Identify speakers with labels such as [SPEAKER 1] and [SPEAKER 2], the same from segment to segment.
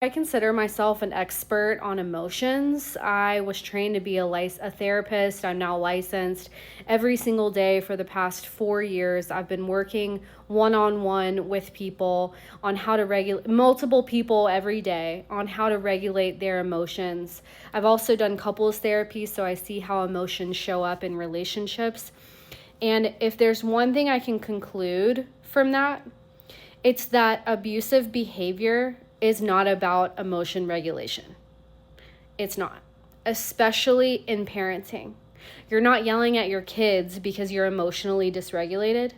[SPEAKER 1] I consider myself an expert on emotions. I was trained to be a therapist. I'm now licensed. Every single day for the past 4 years, I've been working one on one with people on how to regulate, multiple people every day, on how to regulate their emotions. I've also done couples therapy, so I see how emotions show up in relationships. And if there's one thing I can conclude from that, it's that abusive behavior is not about emotion regulation. It's not, especially in parenting. You're not yelling at your kids because you're emotionally dysregulated.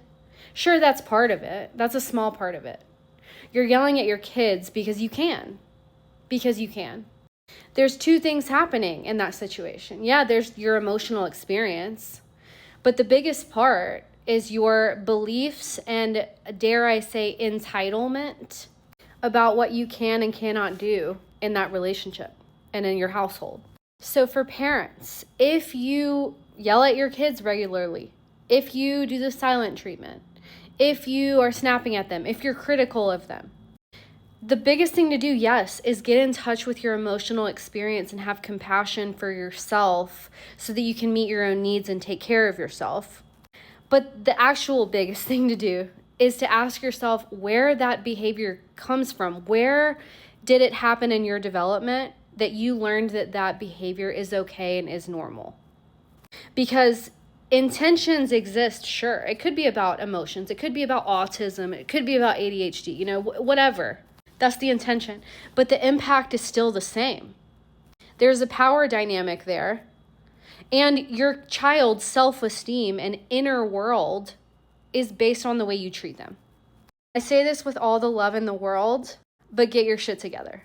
[SPEAKER 1] Sure, that's part of it. That's a small part of it. You're yelling at your kids because you can. Because you can. There's two things happening in that situation. Yeah, there's your emotional experience, but the biggest part is your beliefs and, dare I say, entitlement about what you can and cannot do in that relationship and in your household. So for parents, if you yell at your kids regularly, if you do the silent treatment, if you are snapping at them, if you're critical of them, the biggest thing to do, yes, is get in touch with your emotional experience and have compassion for yourself so that you can meet your own needs and take care of yourself. But the actual biggest thing to do is to ask yourself where that behavior comes from. Where did it happen in your development that you learned that that behavior is okay and is normal? Because intentions exist, sure. It could be about emotions. It could be about autism. It could be about ADHD, whatever. That's the intention. But the impact is still the same. There's a power dynamic there. And your child's self-esteem and inner world is based on the way you treat them. I say this with all the love in the world, but get your shit together.